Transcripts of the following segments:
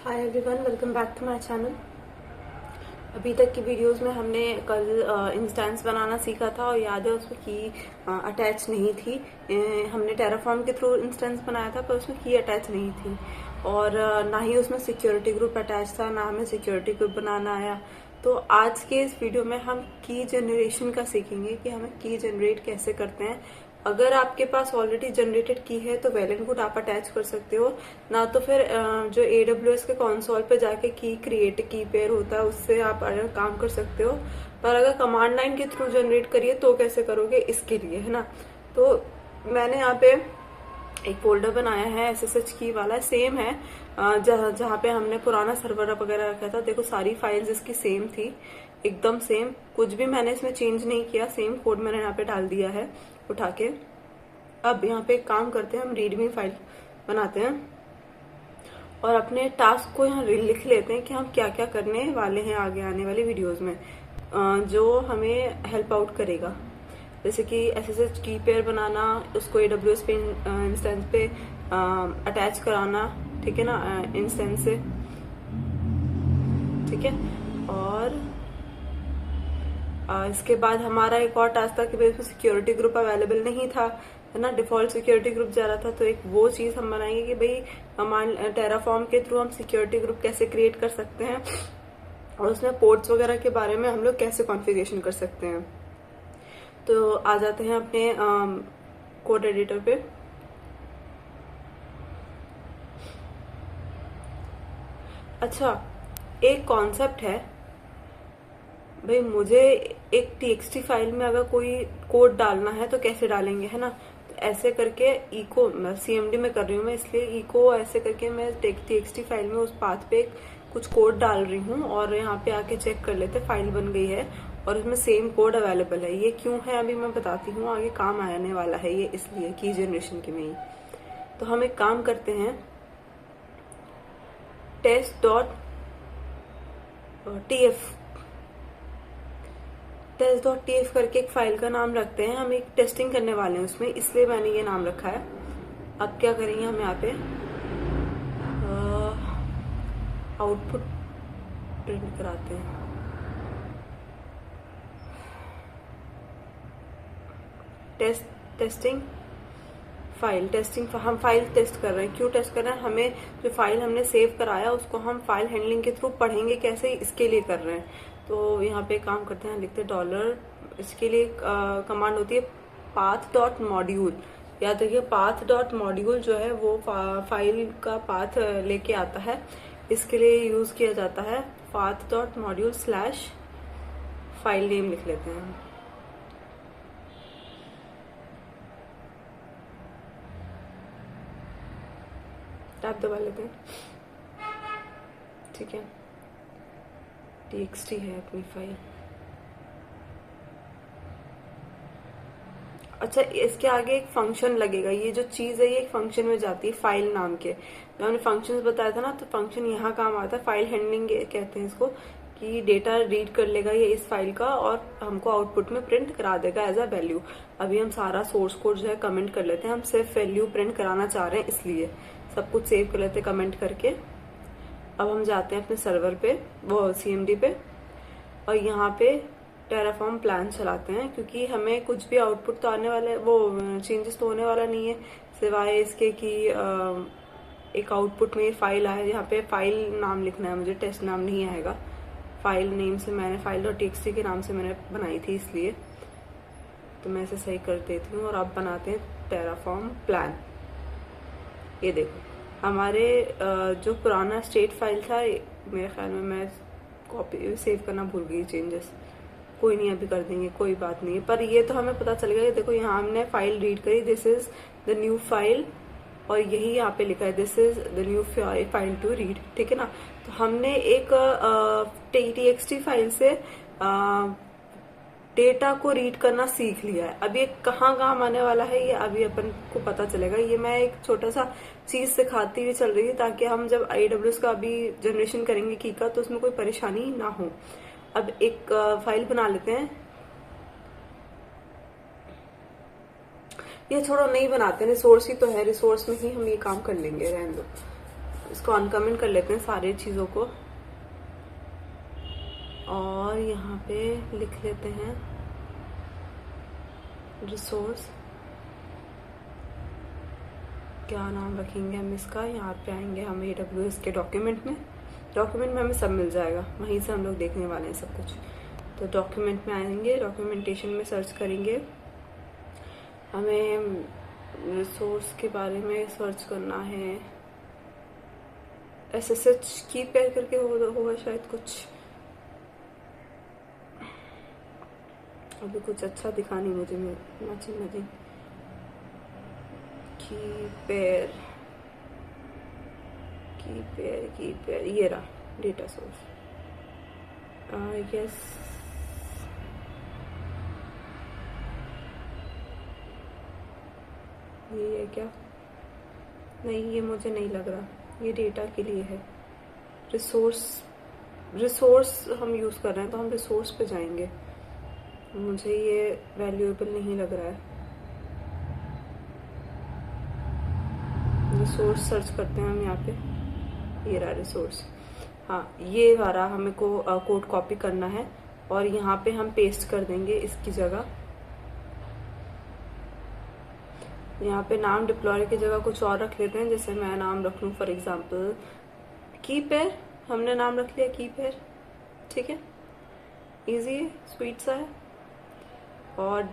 Hi everyone, welcome back to my channel. अभी तक की वीडियोस में हमने कल इंस्टेंस बनाना सीखा था और याद है उसमें की अटैच नहीं थी। हमने टेराफॉर्म के थ्रू इंस्टेंस बनाया था पर उसमें की अटैच नहीं थी और ना ही उसमें सिक्योरिटी ग्रुप अटैच था, ना हमें सिक्योरिटी ग्रुप बनाना आया। तो आज के इस वीडियो में हम की जनरेशन का सीखेंगे कि हमें की जनरेट कैसे करते हैं। अगर आपके पास ऑलरेडी जनरेटेड की है तो वेल एंड गुड, आप अटैच कर सकते हो, ना तो फिर जो AWS के कंसोल पे जाके की क्रिएट की पेयर होता है उससे आप काम कर सकते हो। पर अगर कमांड लाइन के थ्रू जनरेट करिए तो कैसे करोगे, इसके लिए है ना। तो मैंने यहाँ पे एक फोल्डर बनाया है SSH की वाला, सेम है जहाँ पे हमने पुराना सर्वर वगैरह रखा था। देखो सारी फाइल्स इसकी सेम थी, एकदम सेम, कुछ भी मैंने इसमें चेंज नहीं किया, सेम कोड मैंने यहाँ पे डाल दिया है उठा के। अब यहाँ पे एक काम करते हैं, हम रीडमी फाइल बनाते हैं और अपने टास्क को यहाँ लिख लेते हैं कि हम क्या क्या करने वाले हैं आगे आने वाली वीडियोस में जो हमें हेल्प आउट करेगा। जैसे कि SSH की पेयर बनाना, उसको AWS पे इंस्टेंस पे अटैच कराना, ठीक है ना, इंस्टेंस से, ठीक है। और इसके बाद हमारा एक और टास्क था कि भाई उसमें सिक्योरिटी ग्रुप अवेलेबल नहीं था, है ना, डिफॉल्ट सिक्योरिटी ग्रुप जा रहा था। तो एक वो चीज हम बनाएंगे कि भाई हमारे टेराफॉर्म के थ्रू हम सिक्योरिटी ग्रुप कैसे क्रिएट कर सकते हैं और उसमें पोर्ट्स वगैरह के बारे में हम लोग कैसे कॉन्फ़िगरेशन कर सकते हैं। तो आ जाते हैं अपने कोड एडिटर पे। अच्छा, एक कॉन्सेप्ट है भाई, मुझे एक TXT फाइल में अगर कोई कोड डालना है तो कैसे डालेंगे, है ना। तो ऐसे करके इको, CMD में कर रही हूँ मैं, इसलिए इको ऐसे करके मैं TXT फाइल में उस पाथ पे कुछ कोड डाल रही हूँ और यहाँ पे आके चेक कर लेते, फाइल बन गई है और उसमें सेम कोड अवेलेबल है। ये क्यों है अभी मैं बताती हूँ, आगे काम आने वाला है ये, इसलिए की जनरेशन के में ही। तो हम एक काम करते हैं, test.tf करके एक फाइल का नाम रखते हैं। हम एक टेस्टिंग करने वाले हैं उसमें, इसलिए मैंने ये नाम रखा है। अब क्या करेंगे, हम यहाँ पे आउटपुट प्रिंट कराते हैं। टेस्टिंग हम फाइल टेस्ट कर रहे हैं। क्यों टेस्ट कर रहे हैं, हमें जो फाइल हमने सेव कराया उसको हम फाइल हैंडलिंग के थ्रू पढ़ेंगे कैसे, इसके लिए कर रहे हैं। तो यहाँ पे काम करते हैं, लिखते डॉलर, इसके लिए कमांड होती है path.module। याद रखिए path.module जो है वो फाइल का पाथ लेके आता है, इसके लिए यूज किया जाता है। path.module स्लैश फाइल नेम लिख लेते हैं। टैब दबा लेते हैं, ठीक है। TXT है अपनी फाइल। अच्छा, इसके आगे एक फंक्शन लगेगा, ये जो चीज है ये एक फंक्शन में जाती है फाइल नाम के। जो हमने फंक्शंस बताया था ना, तो फंक्शन यहाँ काम आता है, फाइल हैंडलिंग कहते हैं इसको, कि डेटा रीड कर लेगा ये इस फाइल का और हमको आउटपुट में प्रिंट करा देगा एज अ वैल्यू। अभी हम सारा सोर्स कोड जो है कमेंट कर लेते हैं, हम सिर्फ वैल्यू प्रिंट कराना चाह रहे हैं, इसलिए सब कुछ सेव कर लेते हैं कमेंट करके। अब हम जाते हैं अपने सर्वर पे, वो CMD पे, और यहाँ पे टेराफॉर्म प्लान चलाते हैं, क्योंकि हमें कुछ भी आउटपुट तो आने वाला है, वो चेंजेस तो होने वाला नहीं है, सिवाय इसके कि एक आउटपुट में फाइल आया। यहाँ पे फाइल नाम लिखना है मुझे, टेस्ट नाम नहीं आएगा। फाइल नेम से मैंने file.txt के नाम से मैंने बनाई थी, इसलिए तो मैं इसे सही कर देती हूँ। और अब बनाते हैं टेराफॉर्म प्लान। ये देखो हमारे जो पुराना स्टेट फाइल था, मेरे ख्याल में मैं कॉपी सेव करना भूल गई चेंजेस, कोई नहीं अभी कर देंगे, कोई बात नहीं है। पर ये तो हमें पता चल गया, देखो यहाँ हमने फाइल रीड करी, this is the new file, और यही यहाँ पे लिखा है this is the new file to read, ठीक है ना। तो हमने एक TXT फाइल से डेटा को रीड करना सीख लिया है। अब ये कहाँ काम आने वाला है ये अभी अपन को पता चलेगा। ये मैं एक छोटा सा चीज सिखाती हुई चल रही थी, ताकि हम जब AWS का अभी जनरेशन करेंगे की का, तो उसमें कोई परेशानी ना हो। अब एक फाइल बना लेते हैं, ये छोड़ो नहीं बनाते, रिसोर्स ही तो है, रिसोर्स में ही हम ये काम कर लेंगे, रहने दो। इसको अनकमेंट कर लेते हैं सारी चीज़ों को, और यहाँ पे लिख लेते हैं रिसोर्स। क्या नाम रखेंगे हम इसका, यहाँ पे आएंगे हम AWS के डॉक्यूमेंट में हमें सब मिल जाएगा, वहीं से हम लोग देखने वाले हैं सब कुछ। तो डॉक्यूमेंट में आएंगे, डॉक्यूमेंटेशन में सर्च करेंगे, हमें रिसोर्स के बारे में सर्च करना है। SSH की पेयर करके होगा शायद कुछ, अभी कुछ अच्छा दिखा नहीं मुझे, मैचिंग की पेयर ये रहा डेटा सोर्स, आई गेस ये है क्या, नहीं ये मुझे नहीं लग रहा, ये डेटा के लिए है। रिसोर्स हम यूज कर रहे हैं तो हम रिसोर्स पे जाएंगे, मुझे ये वैल्यूएबल नहीं लग रहा है। रिसोर्स सर्च करते हैं हम यहाँ पे, ये रहा रिसोर्स। हाँ ये वाला हमें को कोड कॉपी करना है और यहाँ पे हम पेस्ट कर देंगे इसकी जगह। यहाँ पे नाम डिप्लॉयर की जगह कुछ और रख लेते हैं, जैसे मैं नाम रख लूँ फॉर एग्जांपल की पेयर, हमने नाम रख लिया की पेयर, ठीक है, इजी है, स्वीट सा है। और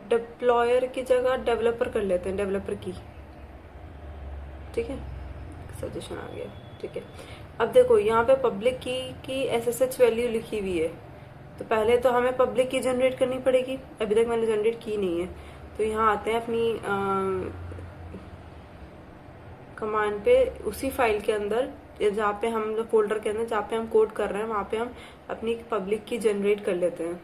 डिप्लॉयर की जगह डेवलपर कर लेते हैं, डेवलपर की, ठीक है, सजेशन आ गया, ठीक है। अब देखो यहाँ पे पब्लिक की SSH वैल्यू लिखी हुई है, तो पहले तो हमें पब्लिक की जनरेट करनी पड़ेगी, अभी तक मैंने जनरेट की नहीं है। तो यहाँ आते हैं अपनी कमांड पे, उसी फाइल के अंदर जहाँ पे हम फोल्डर के अंदर जहाँ पे हम कोड कर रहे हैं वहां पे हम अपनी पब्लिक की जनरेट कर लेते हैं।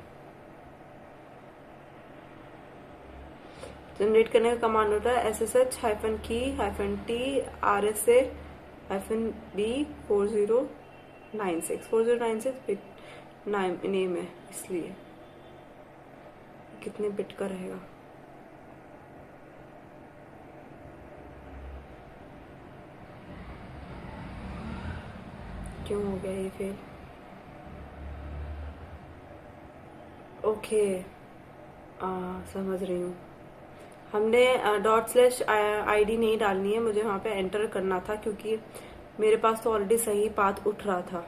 जनरेट करने का कमांड होता है SSH-key-t RSA-b 4096 बिट नेम है, इसलिए कितने बिट का रहेगा। क्यों हो गया ये फेल, ओके समझ रही हूँ। हमने ./id नहीं डालनी है, मुझे वहां पे एंटर करना था क्योंकि मेरे पास तो ऑलरेडी सही पाथ उठ रहा था,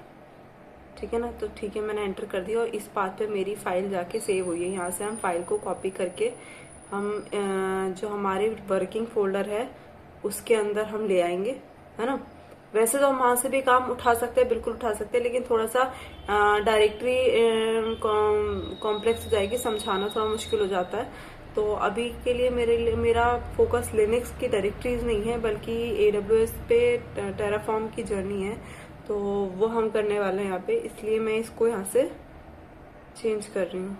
ठीक है ना। तो ठीक है, मैंने एंटर कर दिया और इस पाथ पे मेरी फाइल जाके सेव हुई है। यहाँ से हम फाइल को कॉपी करके हम जो हमारे वर्किंग फोल्डर है उसके अंदर हम ले आएंगे, है ना। वैसे तो हम वहां से भी काम उठा सकते हैं, बिल्कुल उठा सकते हैं, लेकिन थोड़ा सा डायरेक्टरी कॉम्प्लेक्स हो जाएगी, समझाना थोड़ा मुश्किल हो जाता है। तो अभी के लिए मेरा फोकस लिनक्स की डायरेक्टरीज नहीं है, बल्कि AWS पे टेराफॉर्म की जर्नी है, तो वो हम करने वाले हैं यहाँ पे, इसलिए मैं इसको यहाँ से चेंज कर रही हूँ।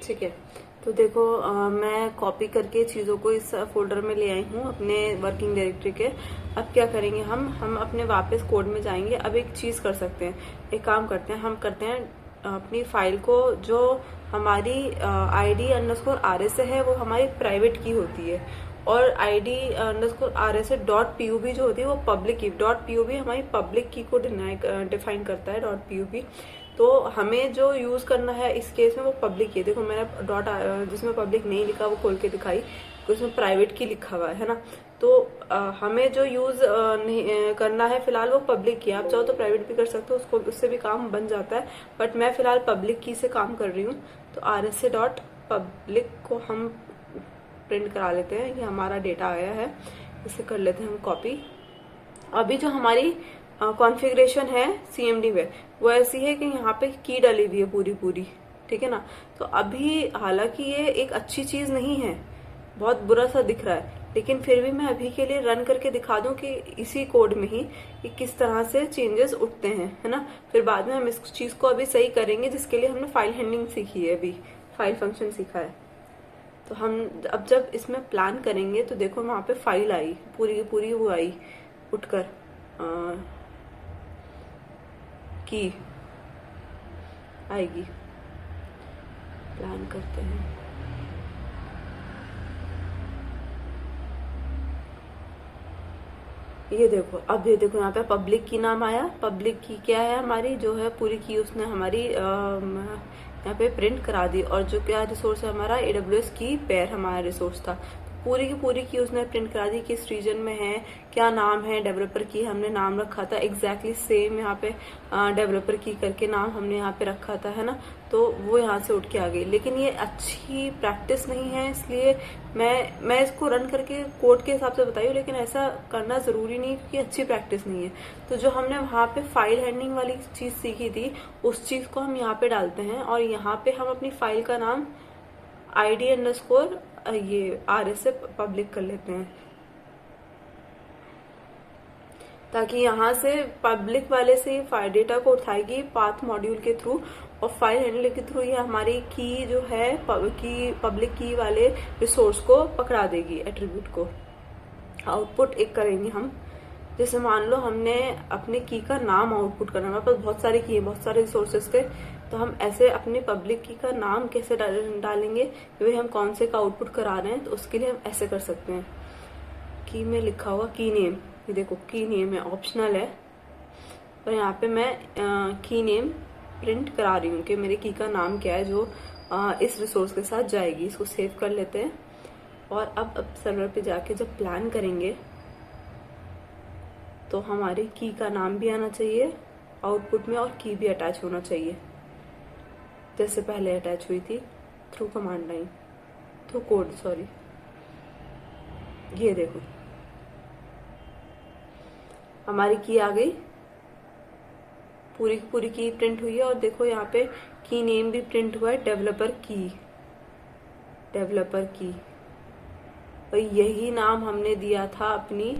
ठीक है, तो देखो मैं कॉपी करके चीजों को इस फोल्डर में ले आई हूँ अपने वर्किंग डायरेक्टरी के। अब क्या करेंगे, हम अपने वापस कोड में जाएंगे। अब एक चीज कर सकते हैं, एक काम करते हैं, हम करते हैं अपनी फाइल को, जो हमारी ID_RSA है वो हमारी प्राइवेट की होती है, और ID_RSA .pub जो होती है वो पब्लिक की, .pub हमारी पब्लिक की को डिफाइन करता है, .pub। तो हमें जो यूज करना है इस केस में वो पब्लिक की। देखो मैंने जिसमें पब्लिक नहीं लिखा वो खोल के दिखाई, तो उसमें प्राइवेट की लिखा हुआ है ना। तो हमें जो यूज करना है फिलहाल वो पब्लिक की। आप चाहो तो प्राइवेट भी कर सकते हो, उससे भी काम बन जाता है, बट मैं फिलहाल पब्लिक की से काम कर रही हूँ। तो RSA.public को हम प्रिंट करा लेते हैं, ये हमारा डेटा आया है, इसे कर लेते हैं हम कॉपी। अभी जो हमारी कॉन्फ़िगरेशन है CMD में वो ऐसी है कि यहाँ पे की डली हुई है पूरी, ठीक है ना। तो अभी हालांकि ये एक अच्छी चीज नहीं है, बहुत बुरा सा दिख रहा है, लेकिन फिर भी मैं अभी के लिए रन करके दिखा दूं कि इसी कोड में ही कि किस तरह से चेंजेस उठते हैं, है ना। फिर बाद में हम इस चीज को अभी सही करेंगे, जिसके लिए हमने फाइल हैंडलिंग सीखी है, अभी फाइल फंक्शन सीखा है। तो हम अब जब इसमें प्लान करेंगे तो देखो वहां पे फाइल आई, पूरी की पूरी वो आई उठकर की आएगी। प्लान करते हैं, ये देखो, अब ये देखो यहाँ पे पब्लिक की नाम आया। पब्लिक की क्या है, हमारी जो है पूरी की उसने हमारी यहाँ पे प्रिंट करा दी। और जो क्या रिसोर्स है हमारा, AWS की पेयर हमारा रिसोर्स था, पूरी की पूरी की उसने प्रिंट करा दी, किस रीजन में है, क्या नाम है, डेवलपर की हमने नाम रखा था एग्जैक्टली सेम यहाँ पे डेवलपर की करके नाम हमने यहाँ पे रखा था, है ना। तो वो यहाँ से उठ के आ गई। लेकिन ये अच्छी प्रैक्टिस नहीं है, इसलिए मैं इसको रन करके कोड के हिसाब से बताई हूँ, लेकिन ऐसा करना जरूरी नहीं, क्योंकि अच्छी प्रैक्टिस नहीं है। तो जो हमने वहां पे फाइल हैंडलिंग वाली चीज सीखी थी, उस चीज को हम यहाँ पे डालते हैं, और यहाँ पे हम अपनी फाइल का नाम ID_ ये RS से पब्लिक कर लेते हैं, ताकि यहाँ से पब्लिक वाले से फाइल डेटा को उठाएगी पाथ मॉड्यूल के थ्रू, और फाइल हैंडलर के थ्रू ये हमारी की जो है पब्लिक की वाले रिसोर्स को पकड़ा देगी, एट्रीब्यूट को। आउटपुट एक करेंगे हम, जैसे मान लो हमने अपने की का नाम आउटपुट करना, हमारे पास बहुत सारे की है, बहुत सारे रिसोर्सेज थे, तो हम ऐसे अपनी पब्लिक की का नाम कैसे डालेंगे कि हम कौन से का आउटपुट करा रहे हैं, तो उसके लिए हम ऐसे कर सकते हैं। की में लिखा हुआ की नेम, ये देखो की नेम है, ऑप्शनल है, और यहाँ पे मैं की नेम प्रिंट करा रही हूँ कि मेरे की का नाम क्या है, जो इस रिसोर्स के साथ जाएगी। इसको सेव कर लेते हैं, और अब सर्वर पे जाके जब प्लान करेंगे तो हमारे की का नाम भी आना चाहिए आउटपुट में, और की भी अटैच होना चाहिए, जैसे पहले अटैच हुई थी through command line, through code, sorry. ये देखो हमारी की आ गई, पूरी पूरी की प्रिंट हुई है, और देखो यहाँ पे की नेम भी प्रिंट हुआ है, डेवलपर की, और यही नाम हमने दिया था अपनी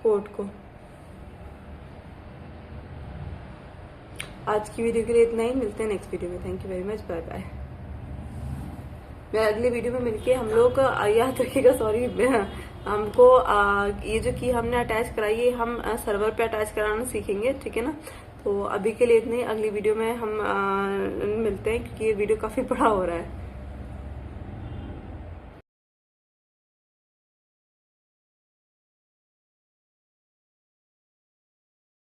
कोड को। आज की वीडियो के लिए इतना ही, मिलते हैं नेक्स्ट वीडियो में। Thank you very much, bye bye. मैं अगली वीडियो में मिलके हम लोग याद रखिएगा, सॉरी, हमको ये जो की हमने अटैच कराई है, हम सर्वर पे अटैच कराना सीखेंगे, ठीक है ना। तो अभी के लिए इतने ही, अगली वीडियो में हम मिलते हैं, क्योंकि ये वीडियो काफी बड़ा हो रहा है।